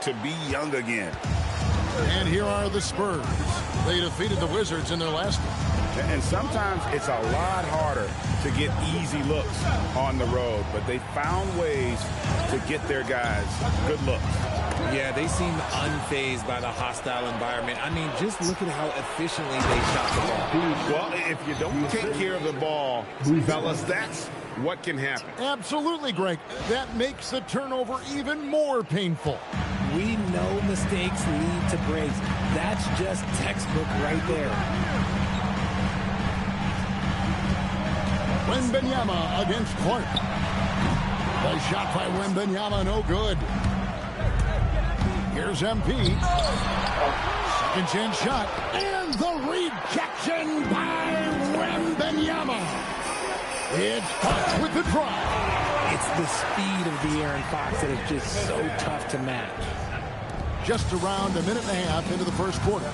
to be young again. And here are the Spurs. They defeated the Wizards in their last one. And sometimes it's a lot harder to get easy looks on the road, but they found ways to get their guys good looks. Yeah, they seem unfazed by the hostile environment. I mean, just look at how efficiently they shot the ball. Well, if you don't take care of the ball, fellas, that's what can happen. Absolutely, Greg. That makes the turnover even more painful. We know mistakes lead to breaks. That's just textbook right there. Wembanyama against Clark. The shot by Wembanyama, no good. Here's MP. Second chance shot. And the rejection by Wembanyama. It's Fox with the drive. It's the speed of De'Aaron Fox that is just so tough to match. Just around a minute and a half into the first quarter.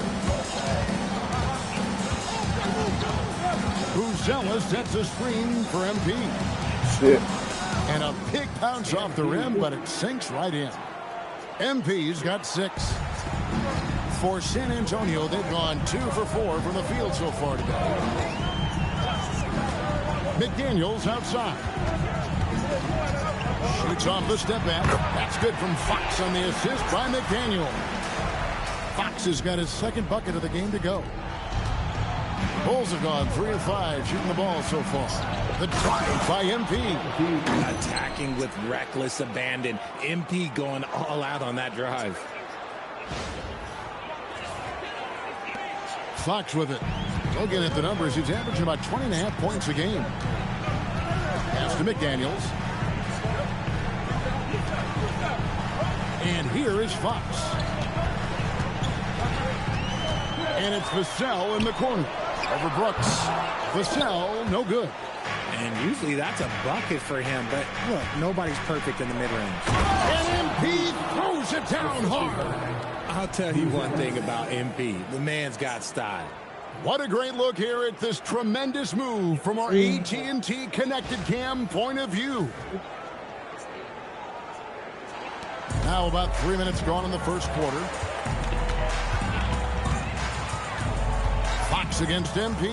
Buzella sets a screen for MP. And a big bounce off the rim, but it sinks right in. MP's got 6. For San Antonio, they've gone 2 for 4 from the field so far today. McDaniels outside. Shoots off the step back. That's good from Fox on the assist by McDaniel. Fox has got his second bucket of the game to go. Bulls have gone 3 of 5 shooting the ball so far. The drive by MP. Attacking with reckless abandon. MP going all out on that drive. Fox with it. Looking at the numbers, he's averaging about 20.5 points a game. Pass to McDaniels. And here is Fox. And it's Vassell in the corner. Over Brooks. Vassell, no good. And usually that's a bucket for him, but look, nobody's perfect in the mid-range. And MP throws it down hard. I'll tell you one thing about MP. The man's got style. What a great look here at this tremendous move from our AT&T Connected Cam point of view. Now about 3 minutes gone in the first quarter. Fox against MP.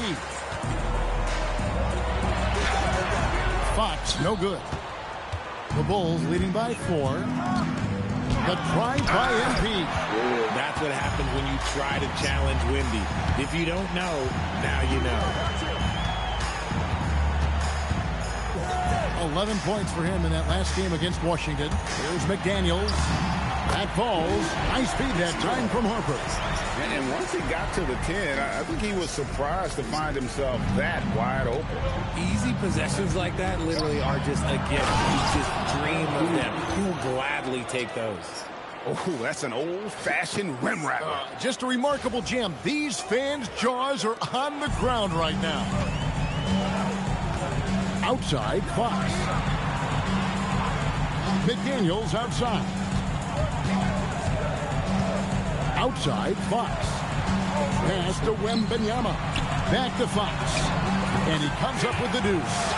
Fox, no good. The Bulls leading by 4. The try by MP. That's what happens when you try to challenge Wemby. If you don't know, now you know. 11 points for him in that last game against Washington. Here's McDaniels. That falls. Nice feed that time from Harper. And once he got to the 10, I think he was surprised to find himself that wide open. Easy possessions like that literally are just a gift. You just dream of them. You'll gladly take those. Oh, that's an old-fashioned rim rattler. Just a remarkable jam. These fans' jaws are on the ground right now. Outside, Fox. McDaniels outside. Outside, Fox. Pass to Wembanyama. Back to Fox. And he comes up with the deuce.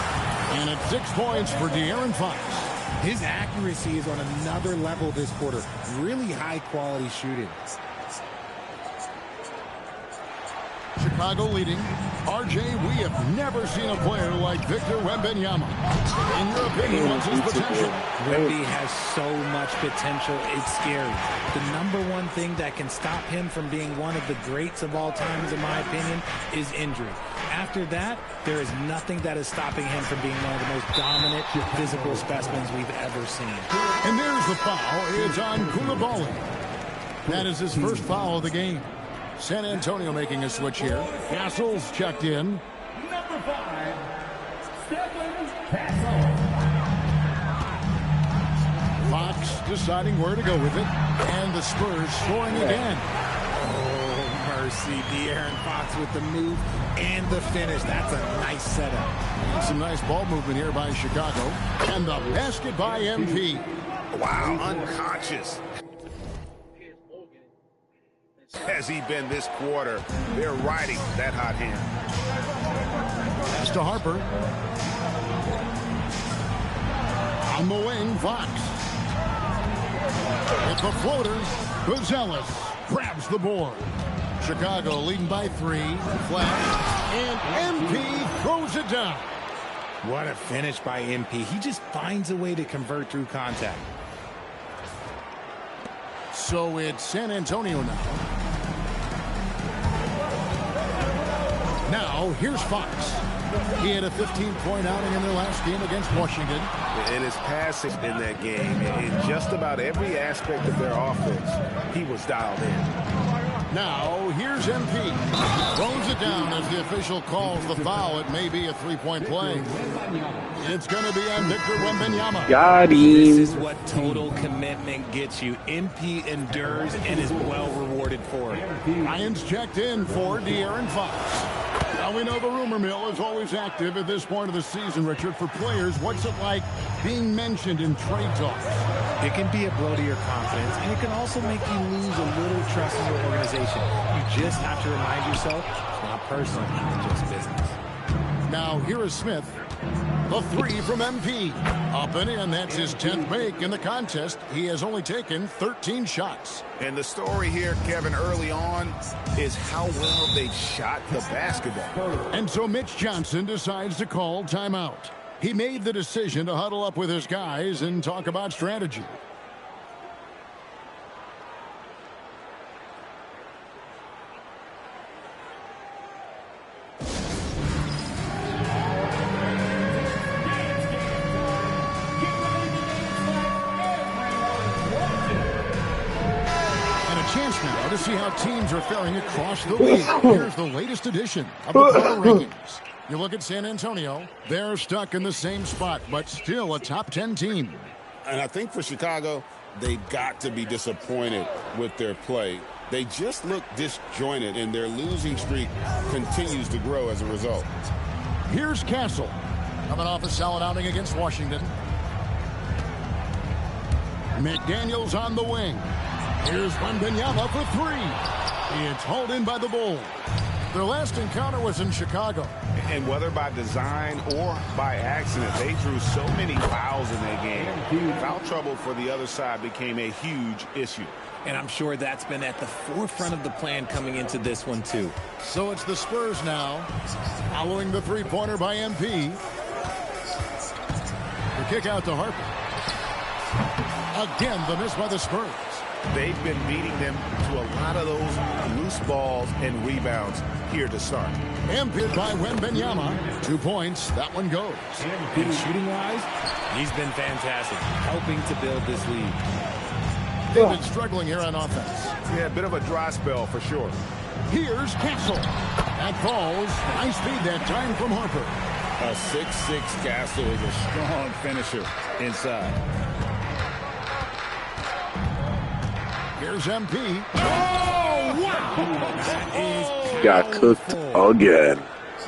And it's 6 points for De'Aaron Fox. His accuracy is on another level this quarter. Really high-quality shooting. Chicago leading. RJ, we have never seen a player like Victor Wembanyama. In your opinion, what's his potential? Wemby has so much potential, it's scary. The #1 thing that can stop him from being one of the greats of all times, in my opinion, is injury. After that, there is nothing that is stopping him from being one of the most dominant physical specimens we've ever seen. And there's the foul. It's on Koulibaly. That is his first foul of the game. San Antonio making a switch here. Castle's checked in. Number 5, Stephen Castle. Fox deciding where to go with it. And the Spurs scoring again. Oh, mercy. De'Aaron Fox with the move and the finish. That's a nice setup. And some nice ball movement here by Chicago. And the basket by MP. Wow, unconscious. Has he been this quarter? They're riding that hot hand. Pass to Harper. On the wing, Fox. With the floater, Gonzalez grabs the board. Chicago leading by 3. Flash. And MP throws it down. What a finish by MP. He just finds a way to convert through contact. So it's San Antonio now. Now, here's Fox. He had a 15-point outing in their last game against Washington. And his passing in that game, in just about every aspect of their offense, he was dialed in. Now, here's MP. Throws it down as the official calls the foul. It may be a three-point play. It's going to be on Victor Wembanyama. Got him. This is what total commitment gets you. MP endures and is well rewarded for it. Ryan's checked in for De'Aaron Fox. Now we know the rumor mill is always active at this point of the season, Richard. For players, what's it like being mentioned in trade talks? It can be a blow to your confidence, and it can also make you lose a little trust in your organization. You just have to remind yourself it's not personal, it's just business. Now here is Smith. The 3 from MP. Up and in. That's his 10th make in the contest. He has only taken 13 shots. And the story here, Kevin, early on is how well they shot the basketball. And so Mitch Johnson decides to call timeout. He made the decision to huddle up with his guys and talk about strategy. Chance now to see how teams are faring across the league. Here's the latest edition of the power rankings. You look at San Antonio, they're stuck in the same spot, but still a top 10 team. And I think for Chicago, they've got to be disappointed with their play. They just look disjointed, and their losing streak continues to grow as a result. Here's Castle, coming off a solid outing against Washington. McDaniels on the wing. Here's Wembanyama for 3. It's hauled in by the Bulls. Their last encounter was in Chicago. And whether by design or by accident, they drew so many fouls in that game. Foul trouble for the other side became a huge issue. And I'm sure that's been at the forefront of the plan coming into this one, too. So it's the Spurs now, following the three-pointer by MP. The kick out to Harper. Again, the miss by the Spurs. They've been beating them to a lot of those loose balls and rebounds here to start. Impeded by Wembanyama. 2 points. That one goes. And shooting-wise, he's been fantastic, helping to build this lead. They've been struggling here on offense. Yeah, a bit of a dry spell for sure. Here's Castle. That falls. Nice feed that time from Harper. A 6'6" Castle is a strong finisher inside. Here's MP. Oh, wow! That is Got cooked again.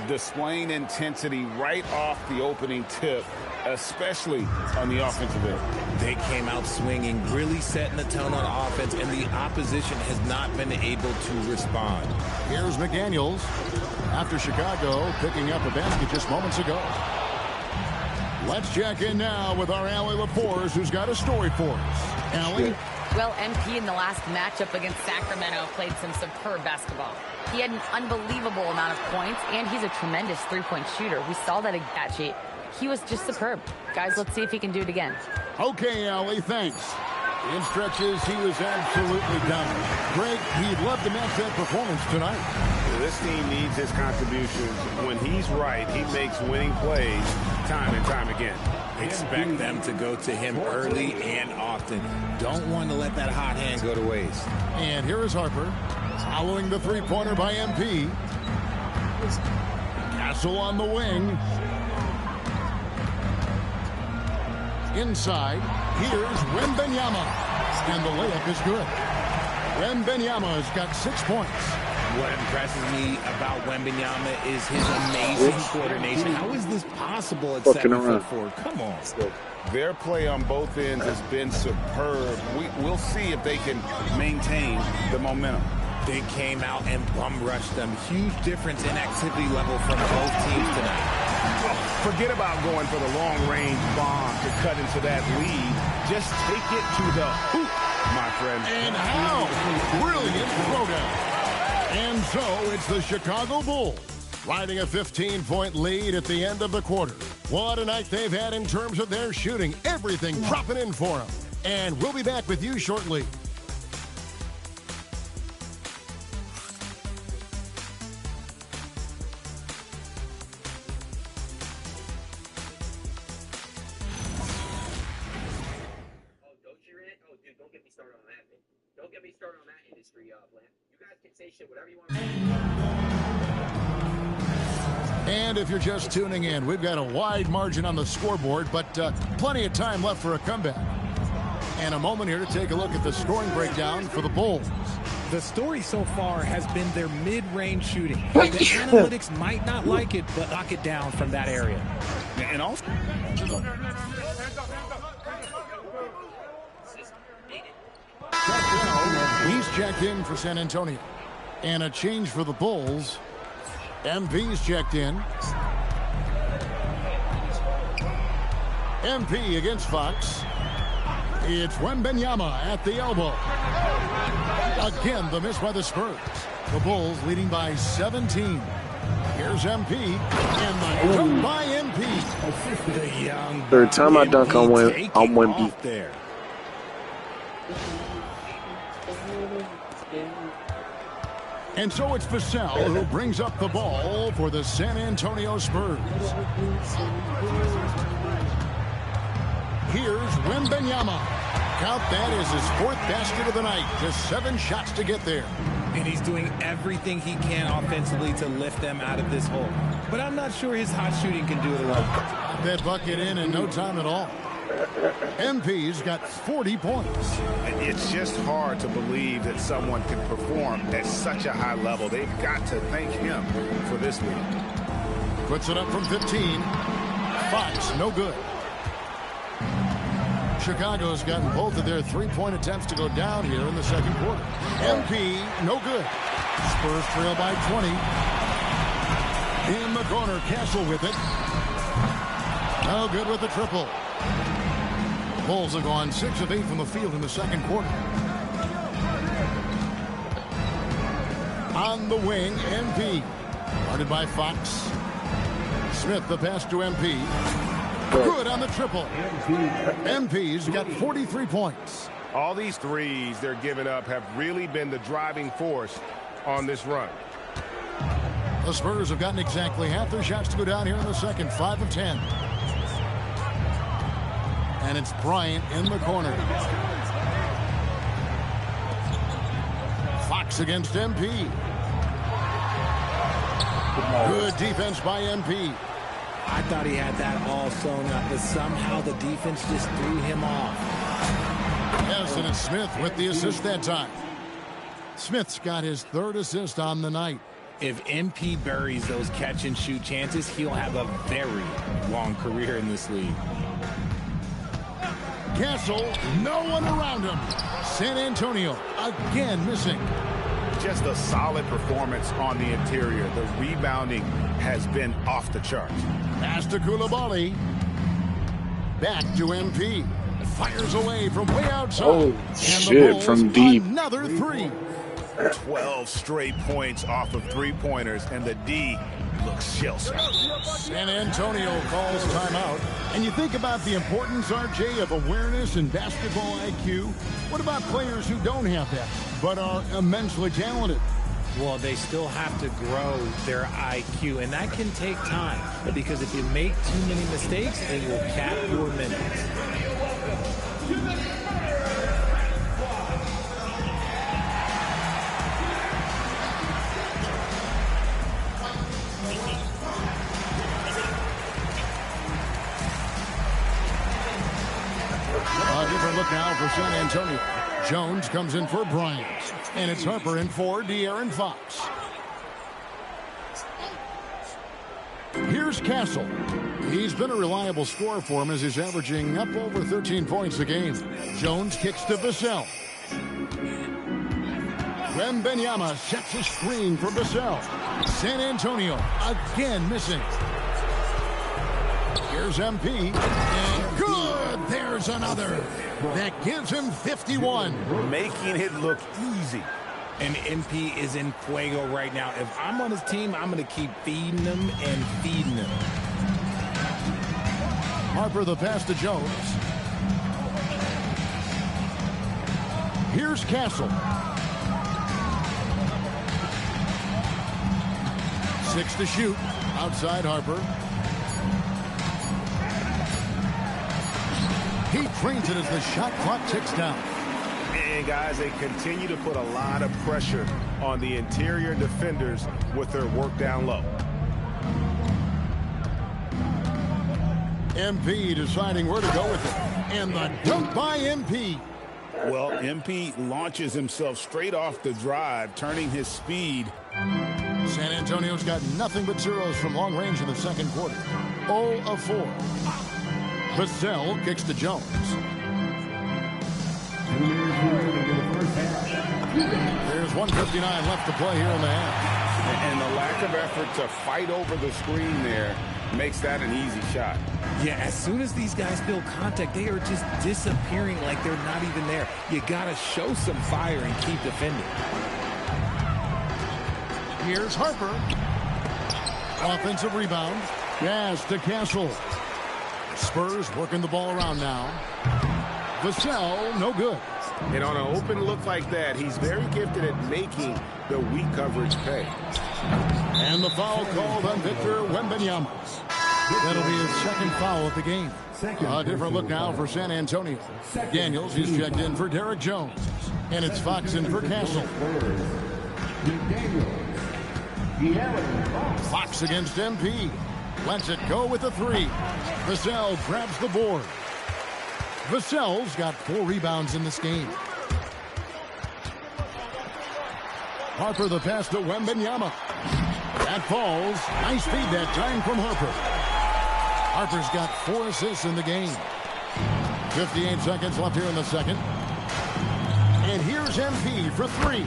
Displaying intensity right off the opening tip, especially on the offensive end. They came out swinging, really setting the tone on offense, and the opposition has not been able to respond. Here's McDaniels after Chicago picking up a basket just moments ago. Let's check in now with our Allie LaForce, who's got a story for us. Allie? Well, MP in the last matchup against Sacramento played some superb basketball. He had an unbelievable amount of points, and he's a tremendous three-point shooter. We saw that at sheet. He was just superb. Guys, let's see if he can do it again. Okay, Allie, thanks. In stretches, he was absolutely dominant. Greg, he'd love to match that performance tonight. This team needs his contributions. When he's right, he makes winning plays time and time again. Expect them to go to him early and often. Don't want to let that hot hand go to waste. And here is Harper, following the three-pointer by MP. Castle on the wing. Inside, here's Wembanyama. And the layup is good. Wembanyama has got 6 points. What impresses me about Wembanyama is his amazing coordination. How is this possible at 7'4"? Come on. Their play on both ends has been superb. We'll see if they can maintain the momentum. They came out and bum-rushed them. Huge difference in activity level from both teams tonight. Forget about going for the long-range bomb to cut into that lead. Just take it to the hoop, my friend. And how brilliant throwdown. And so it's the Chicago Bulls riding a 15-point lead at the end of the quarter. What a night they've had in terms of their shooting. Everything dropping in for them. And we'll be back with you shortly. Don't get me started on that. Don't get me started on that industry, Bland. You guys can say shit whatever you want. And if you're just tuning in, we've got a wide margin on the scoreboard, but plenty of time left for a comeback. And a moment here to take a look at the scoring breakdown for the Bulls. The story so far has been their mid-range shooting. The analytics might not like it, but lock it down from that area. And also, he's checked in for San Antonio. And a change for the Bulls. MP's checked in. MP against Fox. It's Wembanyama at the elbow. Again, the miss by the Spurs. The Bulls leading by 17. Here's MP. And the dunk by MP. The young Third time I dunk on Wemby. There. And so it's Vassell who brings up the ball for the San Antonio Spurs. Here's Wembanyama. Count that as his 4th basket of the night. Just 7 shots to get there. And he's doing everything he can offensively to lift them out of this hole. But I'm not sure his hot shooting can do it alone. Got that bucket in no time at all. MP's got 40 points. it's just hard to believe that someone can perform at such a high level. They've got to thank him for this lead. Puts it up from 15. Fox, no good. Chicago's gotten both of their 3-point attempts to go down here in the second quarter. MP, no good. Spurs trail by 20. In the corner, Castle with it. No good with the triple. The Bulls have gone 6 of 8 from the field in the second quarter. On the wing, MP. Guarded by Fox. Smith, the pass to MP. Good on the triple. MP's got 43 points. All these threes they're giving up have really been the driving force on this run. The Spurs have gotten exactly half their shots to go down here in the second, 5 of 10. And it's Bryant in the corner. Fox against MP. Good defense by MP. I thought he had that all sewn up, but somehow the defense just threw him off. Yes, and it's Smith with the assist that time. Smith's got his 3rd assist on the night. If MP buries those catch-and-shoot chances, he'll have a very long career in this league. Castle, no one around him. San Antonio again missing. Just a solid performance on the interior. The rebounding has been off the charts. Pass to Coulibaly. Back to MP. Fires away from way outside. Oh, shit, from deep. Another 3. 12 straight points off of three-pointers, and the D looks shell-shocked. San Antonio calls timeout. And you think about the importance, RJ, of awareness and basketball IQ. What about players who don't have that, but are immensely talented? Well, they still have to grow their IQ, and that can take time. Because if you make too many mistakes, it will cap your minutes. A different look now for San Antonio. Jones comes in for Bryant. And it's Harper in for De'Aaron Fox. Here's Castle. He's been a reliable scorer for him as he's averaging up over 13 points a game. Jones kicks to Vassell. Wembanyama sets a screen for Vassell. San Antonio again missing. Here's MP. And good! There's another. That gives him 51. Making it look easy. And MP is in fuego right now. If I'm on his team, I'm going to keep feeding him and feeding him. Harper the pass to Jones. Here's Castle. 6 to shoot. Outside Harper. He trains it as the shot clock ticks down. And guys, they continue to put a lot of pressure on the interior defenders with their work down low. MP deciding where to go with it. And the dunk by MP. Well, MP launches himself straight off the drive, turning his speed. San Antonio's got nothing but zeros from long range in the second quarter. 0 of 4. Vassell kicks to Jones. There's 1:59 left to play here in the half. And the lack of effort to fight over the screen there makes that an easy shot. Yeah, as soon as these guys feel contact, they are just disappearing like they're not even there. You got to show some fire and keep defending. Here's Harper. Offensive rebound. Pass to Castle. Spurs working the ball around now. Vassell, no good. And on an open look like that, he's very gifted at making the weak coverage pay. And the foul called on Victor Wembanyama. That'll be his second foul of the game. A different look now for San Antonio. Daniels is checked in for Derek Jones. And it's Fox in for Castle. Fox against MP. Lets it go with a 3. Vassell grabs the board. Vassell's got 4 rebounds in this game. Harper the pass to Wembanyama. That falls. Nice feed that time from Harper. Harper's got 4 assists in the game. 58 seconds left here in the second. And here's MP for 3.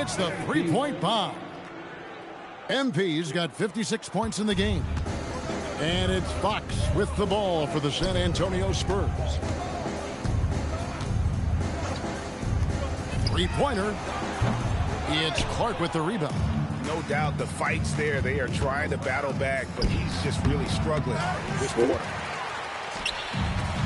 It's the 3-point bomb. MP's got 56 points in the game. And it's Fox with the ball for the San Antonio Spurs. 3-pointer. It's Clark with the rebound. No doubt the fight's there. They are trying to battle back, but he's just really struggling this quarter.